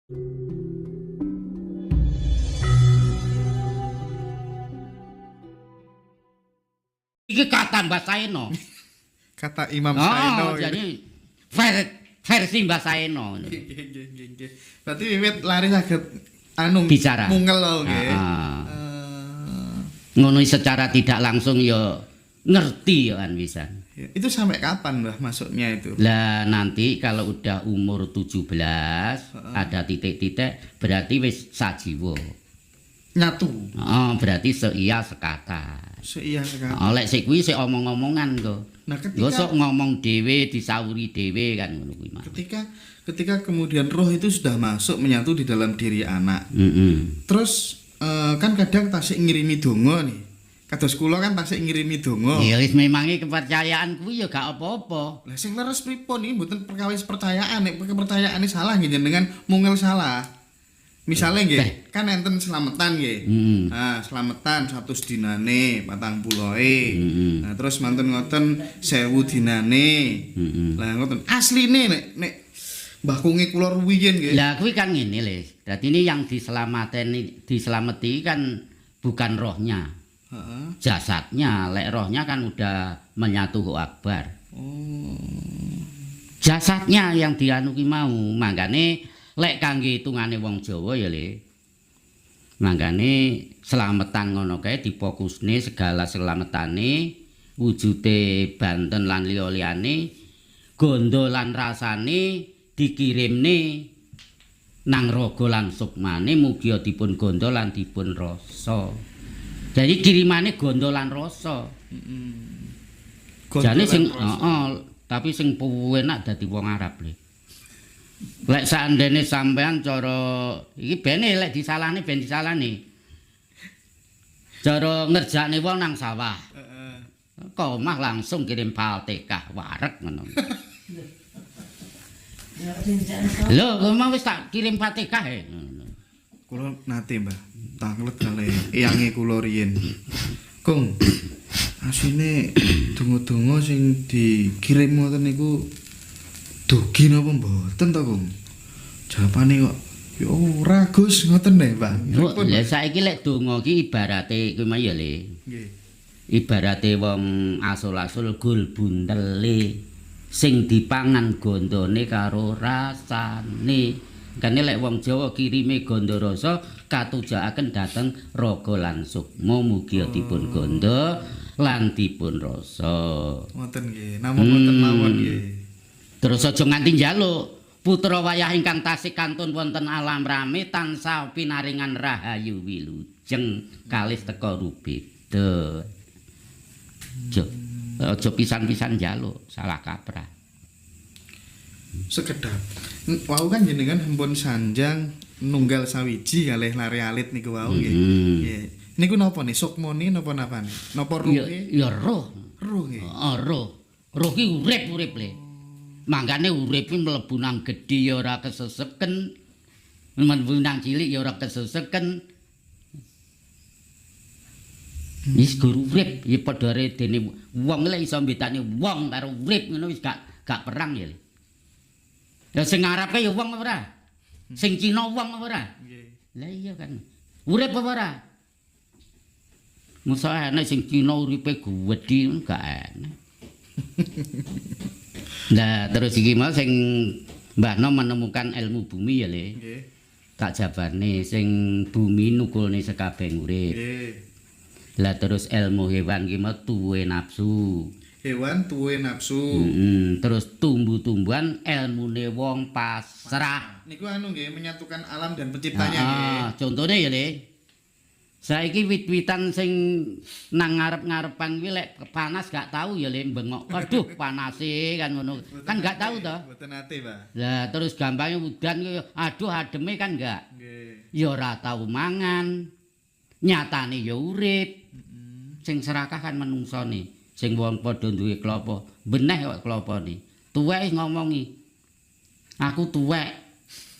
Iki kata Mbah Saeno. Kata Imam Saeno. Jadi versi Mbah Saeno. Nggih. Berarti wiwit lari saged bicara. Mungel lho nggih. Ngono secara tidak langsung ya ngerti ya kan bisa. Itu sampai kapan Mbah masuknya itu? Lah nanti kalau udah umur 17 ada titik-titik berarti wis sajiwa. Nyatu. Berarti seia sekata. Seia sekata. Lek sik kuwi sik omong-omongan kok. Nah, ketika sok ngomong dhewe disauri dhewe kan ngono kuwi. Ketika kemudian roh itu sudah masuk menyatu di dalam diri anak. Terus kan kadang tasik ngirimi donga nih. Kados kula kan tasik ngirimi donga. Ya wis memangi kepercayaan kuwi ya gak apa-apa. Lah sing leres pripun iki mboten perkawis percayaan, nek kepercayaane salah nggih jenengan mungel salah. Misalnya nggih, kan enten slametan nggih. Nah, slametan 100 dinane, 40. Nah, terus mantun ngoten 1000 dinane. Lah ngoten. Asline nek Mbah Kungi kula ruwiyin nggih. Lah kuwi kan ngene lho. Dadi ini yang diselamati kan bukan rohnya. Jasadnya, lek rohnya kan udah menyatu ke akbar. Jasadnya yang dianuki mau, makane lek kangge hitungane wong Jawa ya Le. Mangkane slametan ngono kae difokusne segala slametane wujude banten lan liya-liyane gondo lan rasane dikirimne nang raga lan sukmane mugi dipun gondo lan dipun rasa. Jadi kirimane gondo lan rasa. Jane sing tapi sing enak dadi wong Arab Le. Lek seandainya sampean cara iki bene lek disalahne ben disalahne. Cara ngerjakne wong nang sawah. Kok omah langsung kirim Fatihah wareg ngono. Lho, kok mau wis tak kirim Fatihah e. Kula nate, Mbah. Tanglet kali eyange kula riyin. Kung, asine donga-donga sing dikirim ngoten niku dugi napa mboten to, Kung? Jawabane kok ya ora Gus ngoten neh, Mbah. Lah saiki lek donga iki ibarate kuwi ya Le. Nggih. Ibarate wong asul-asul gul bundele sing dipangan gondone karo rasane. Kene lek wong Jawa kirime gondo rasa katujakaken dhateng raga lan sukma mugi dipun gondo lan dipun rasa. Ngoten nggih. Namung ngoten mawon nggih. Terus aja nganti njaluk putra wayah ingkang tasih kantun wonten alam rame tansah pinaringan rahayu wilujeng kalih teka rubeda. Aja pisan-pisan njaluk salah kaprah. Sekedap. Wau kan jenengan ampun sanjang nunggal sawiji kalih lare alit niku wau nggih. Nggih. Niku napa nih? Sukmane napa napane? Napa ruhe? Ya roh. Roh nggih. Roh. Roh ki urip-urip Le. Mangkane urip ki mlebu nang gedhe ya ora keseseken. Mlebu nang cilik ya ora keseseken. Wis guru urip ya padha dene wong lek iso mbedani wong karo urip ngono wis gak perang ya. Ya sing ngarepe ya wong apa ora? Sing Cina wong apa ora? Nggih. Lah iya kan. Urip apa ora? Mosok ana sing Cina uripe gedhi gak enak. Nah, terus iki mau sing Mbah Nom menemukan ilmu bumi ya Le. Nggih. Tak jabane sing bumi nukulne sekabeh urip. Nggih. Lah terus ilmu hewan ki mau tuwe nafsu. Hewan tuwe nafsu. Terus tumbuh-tumbuhan ilmune wong pasrah. Niku anu nggih menyatukan alam dan penciptanya nggih. Contone ya Le. Saiki wit-witan sing nang ngarep-ngarepan kuwi lek panas gak tahu ya Le bengok. Aduh panase kan ngono. Kan gak tahu to. Mboten nate, Pak. Lah terus gampange udan kuwi aduh ademe kan enggak. Nggih. Ya ora tau mangan. Nyatane ya urip. Sing serakah kan menungsone. Sing wong padha duwe klapa. Beneh kok klapane. Tuwek ngomongi. Aku tuwek.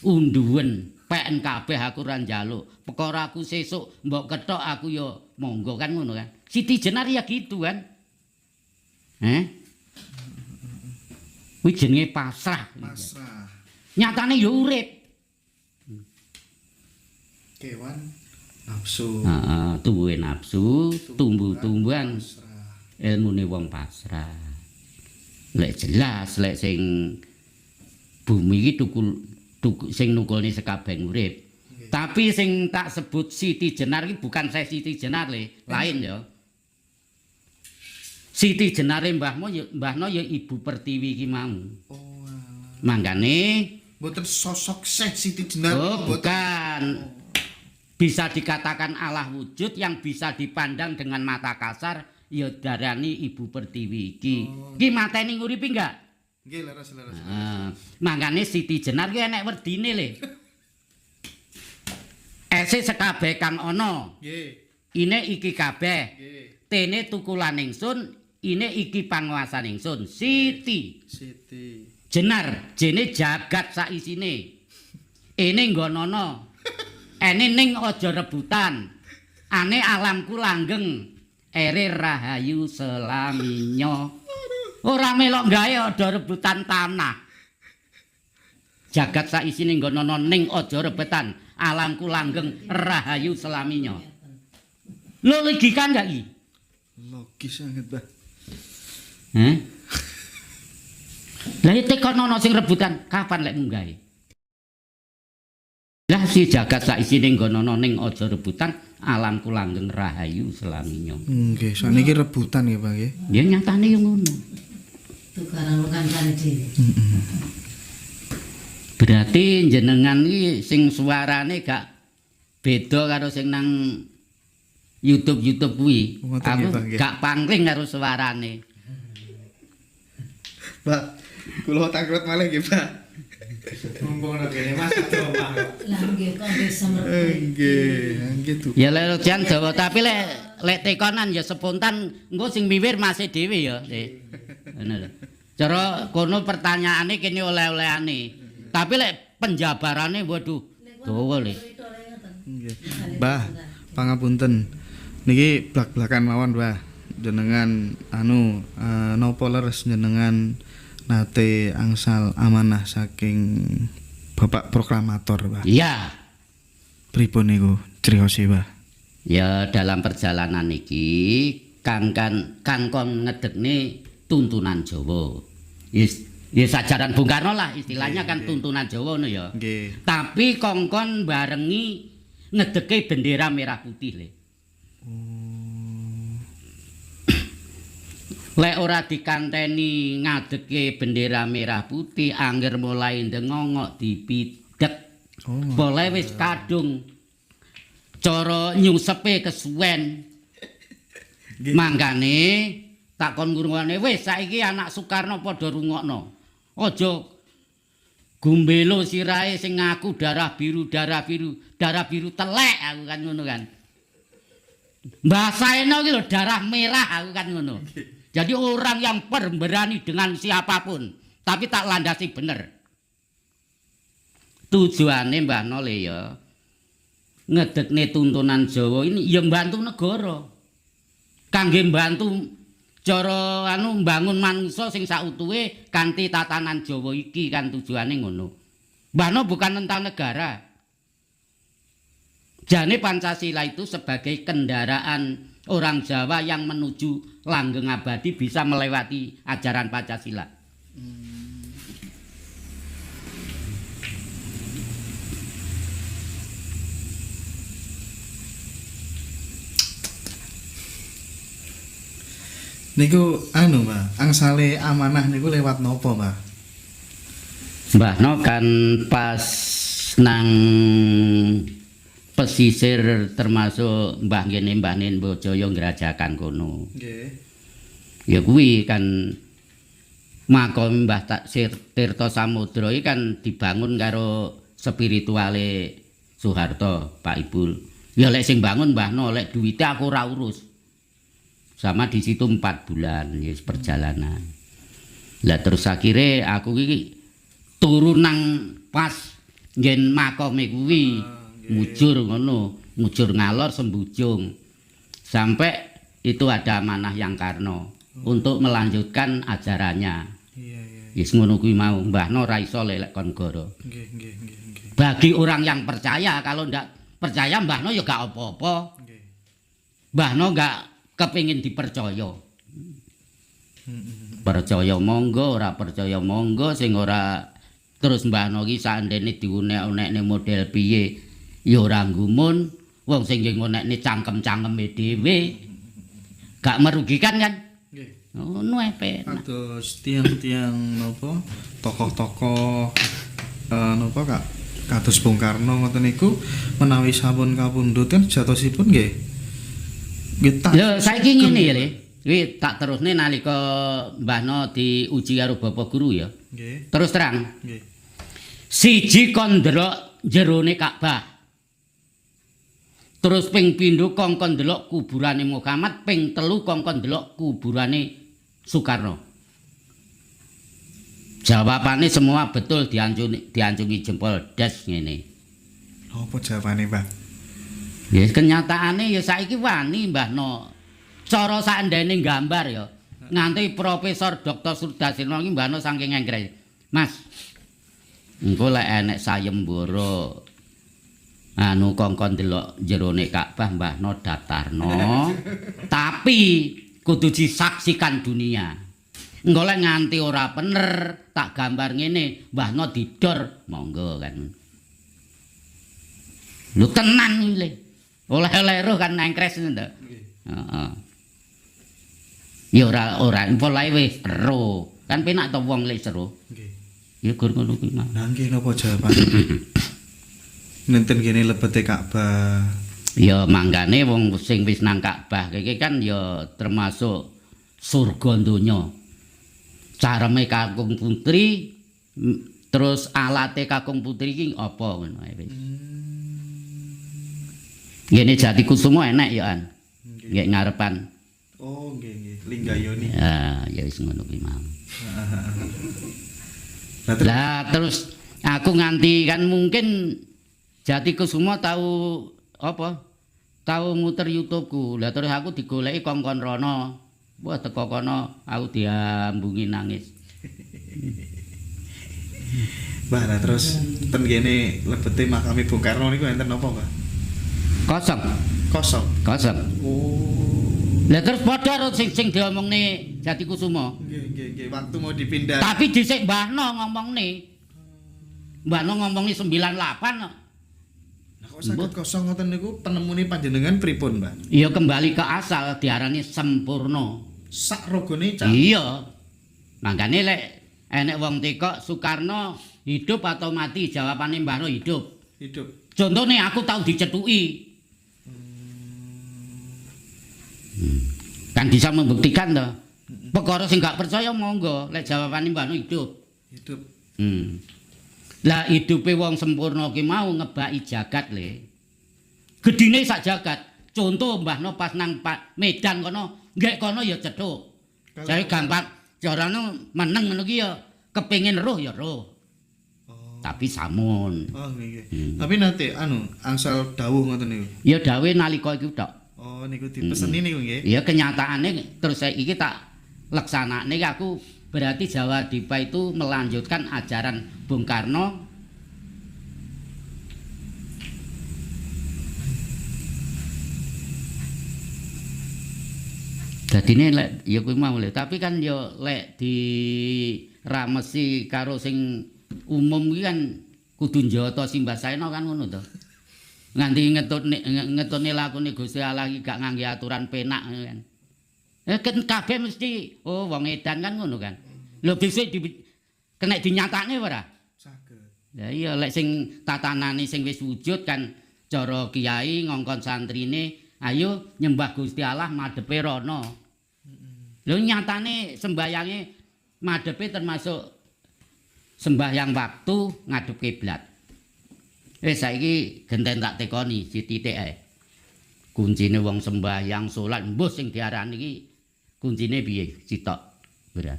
Unduwen. Peken kabeh aku ora njaluk. Perkara aku sesuk mbok kethok aku ya monggo kan ngono kan. Siti Jenar ya gitu kan. Kuwi jenenge pasrah. Pasrah. Nyatane ya urip. Kewan nafsu. Heeh, tumbuhe nafsu, tumbuh-tumbuhan ilmune wong pasrah. Lek jelas lek sing bumi iki sing nukulne sekabeh urip. Tapi sing tak sebut Siti Jenar iki bukan saya Siti Jenar lain ya. Siti Jenare Mbahno ya Ibu Pertiwi iki mau. Oh. Manggane Mboten sosok Syekh Siti Jenar. Oh, bukan. Bisa dikatakan Allah wujud yang bisa dipandang dengan mata kasar ya darani Ibu Pertiwi iki. Iki mateni nguripi enggak? Nggih, leres. Mangkane Siti Jenar ki enek werdine le. Ese sekabeh kang ana. Nggih. Ine iki kabeh. Nggih. Tene tukulan ingsun, ine iki panguwasan ingsun. Siti Jenar, jene jagat sak isine. Ene nggonono. Ene ning aja rebutan. Ane alamku langgeng. Ere rahayu selaminyo. Ora melok gawe aja rebutan tanah. Jagat sak isine nggonono ning aja rebutan. Alamku langgeng rahayu selaminyo. Lho logika enggak iki? Logis banget, Bah. Heh? Lah tekan ana sing rebutan, kapan lek munggahe? Lah si jagat sak isine nggonono ning aja rebutan, alamku langgeng rahayu selaminyo. Nggih, sakniki rebutan ya, Bang nggih. Ya nyatane yo ngono. Tukaran kancane dhewe. Berarti jenengan iki sing suarane gak beda karo sing nang YouTube kuwi. Aku gak pangling karo suarane. Mbak, kula tangkrut malih nggih, Mbak. Mumpung ana kene Mas Omah. Lah nggih kok nggih semerti. Nggih tuh. Ya lek jan dawa tapi lek tekonan ya spontan engko sing miwir masih dhewe ya. Ngono lho. Cara kono pertanyaane kene oleh-olehane. Tapi lek penjabarane waduh dawa le. Nggih. Mbah, pangapunten. Niki blak-blakan mawon, Mbah. Jenengan napa leres jenengan nate angsal amanah saking Bapak Proklamator, Mbah. Iya. Pripun niku criyose, Mbah? Ya dalam perjalanan iki kan kon ngedekne tuntunan Jawa. Ya sajaran Bung Karno lah istilahnya kan tuntunan Jawa ngono ya. Nggih. Tapi kongkon barengi ngedeke bendera merah putih le. Lek ora dikanteni ngadeke bendera merah putih angger mulai ndengongok dipidhek. Boleh wis kadung cara nyusepe kesuwen. Mangkane takon ngrungokne wis saiki anak Soekarno padha rungokno. Aja gumbelo sirahe sing ngaku darah biru telek aku kan ngono kan. Bahasane iki lho darah merah aku kan ngono. Jadi orang yang berani dengan siapapun, tapi tak landasi bener. Tujuane Mbah Nole ya ngedekne tuntunan Jawa ini ya mbantu negara. Kangge mbantu cara mbangun manungsa sing sautuhe kanthi tatanan Jawa iki kan tujuane ngono. Mbah No bukan tentang negara. Jane Pancasila itu sebagai kendaraan orang Jawa yang menuju langgeng abadi bisa melewati ajaran Pancasila. Niku Mbah, angsale amanah niku lewat nopo, Mbah? Mbah No kan pas nang pesisir termasuk Mbah ngene Mbah Nenbojaya ngrajakan kono. Nggih. Ya kuwi kan makam Mbah Tirta Samudra iki kan dibangun karo spirituale Soeharto, Pak Ibul. Ya lek sing bangun Mbah No, lek duwite aku ora urus. Sama di situ 4 bulan ya perjalanan. Lah terus akhire aku iki turun nang pas ngen makome kuwi. Mujur ngono, mujur ngalor sembujung. Sampai itu ada amanah yang Karno untuk melanjutkan ajarannya. Iya. Wis ngono kuwi mau mbahno ora iso lek kon goro. Nggih. Bagi orang yang percaya, kalau ndak percaya mbahno ya gak apa-apa. Nggih. Mbahno gak kepingin dipercaya. Percaya monggo, ora percaya monggo, sing ora terus mbahno ki sandene diunek-unekne model piye ya ora gumun, wong sing ngonekne cangkem-cangkeme dhewe gak merugikan kan? Nggih. Ngono ae penak. Terus tiang-tiang napa tokoh-tokoh napa Kak kados Bung Karno ngoten niku menawi sampun kapundhut kan jatosipun nggih. Nggih tak. Lho saiki ngene ya, Le. Kuwi tak terusne nalika mbahno diuji karo Bapak Guru ya. Nggih. Terus terang. Nggih. Siji kon ndelok jerone Ka'bah. Terus ping pindho kongkon ndelok kuburane Muhammad, ping telu kongkon ndelok kuburane Soekarno. Jawabane semua betul diancungi jempol das ngene. Apa jawabane, Mbah? Ya kenyataane ya saiki wani mbahno. Cara sakndene gambar ya. Nganti Profesor Dr. Surdasirno iki mbahno saking engkre. Mas. Engko lek enek sayembara anu kongkon delok jerone Ka'bah mbahno daftarno. Tapi kudu disaksikan dunia. Engko lek nganti ora bener tak gambar ngene mbahno didor monggo kan. Lu tenan iki. Oleh-oleh roh kan nengkres ngono. Heeh. Ya ora infolae wis ero. Kan penak to wong lek seru. Nggih. Ya gur ngono kuwi mah. Nah nggih napa jawabane? Nenten kene lebete Ka'bah. Ya manggane wong sing wis nang Ka'bah iki kan ya termasuk surga donya. Careme kakung putri terus alate kakung putri iki apa ngono ae wis. Ngene Jati Kusuma enek ya an. Nggih ngarepan. Oh nggih. Linggayoni. Ya wis ngono kuwi mau. Lah terus Lah terus aku nganti kan mungkin Jati Kusuma tahu apa? Tahu muter YouTube-ku. Lah terus aku digoleki kongkon rono. Wah teko kono aku diambungi nangis. Mbah lah terus ten kene lebete makame Bung Karno niku enten napa, Mbah? Kosong. Kosong. Oh. Lah terus padha karo sing diomongne Jati Kusuma. Nggih. Waktu mau dipindah. Tapi dhisik Mbahno ngomongne. Mbahno ngomongne 98. Lah kok saged kosong ngoten niku penemune panjenengan pripun, Mbah? Ya kembali ke asal diarani sempurna. Sak rogone cah. Iya. Mangkane lek enek wong teko Soekarno hidup atau mati, jawabane Mbahno hidup. Hidup. Contone aku tau dicetuki. Kan bisa membuktikan toh. Perkara sing gak percaya monggo, lek jawabane Mbahno hidup. Hidup. Lah hidupe wong sempurna ki mau ngebaki jagat le. Gedine sak jagat. Contoh Mbahno pas nang Medan kono, nggek kono ya cethuk. Saya gampang carane meneng ngono ki ya kepengin roh ya roh. Tapi samun. Oh nggih. Tapi nanti angsal dawuh ngoten niku. Ya dawuhe nalika iku tok. Oh niku dipeseni niku nggih. Ya kenyataane terus iki tak laksanane aku berarti Jawa Dipa itu melanjutkan ajaran Bung Karno. Dadine lek ya kuwi mau lho, tapi kan ya lek diramesi karo sing umum iki kan kudu njata simbah saena kan ngono to. Nganti ngetone lakune Gusti Allah iki gak ngangge aturan penak kan. Kan kabeh mesti wong edan kan ngono kan. Lho bisa kena dinyatakne ora? Saged. Ya iya lek sing tatanane sing wis wujud kan cara kiai ngongkon santrine ayo nyembah Gusti Allah madhepe rono. Lho nyatane sembayange madhepe termasuk sembahyang waktu ngadep kiblat. Saiki genten tak tekoni sithik ae. Kuncine wong sembahyang salat mbuh sing diarani iki kuncine piye? Citok. Beran.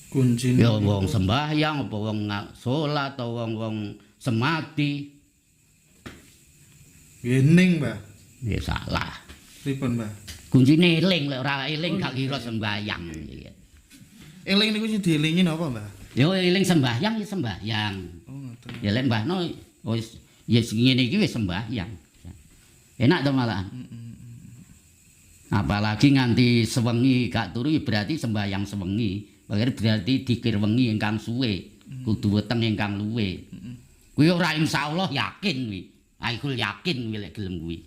Kuncine Ya wong sembahyang apa wong salat atau wong semati. Gening, Mbah. Ya salah. Pripun, Mbah? Kuncine eling lek ora eling gak kira sembahyang. Eling niku sing dielingi napa, Mbah? Ya eling sembahyang ya sembahyang. Oh, ngoten. Ya lek mbahno wis ya ngene iki wis sembahyang. Enak to malahan. Apalagi nganti sewengi gak turu ya berarti sembahyang sewengi. Berarti dikir wengi ingkang suwe, kudu weteng ingkang luwe. Kuwi ora insyaallah yakin kuwi. Aku yakin kuwi lek gelem kuwi.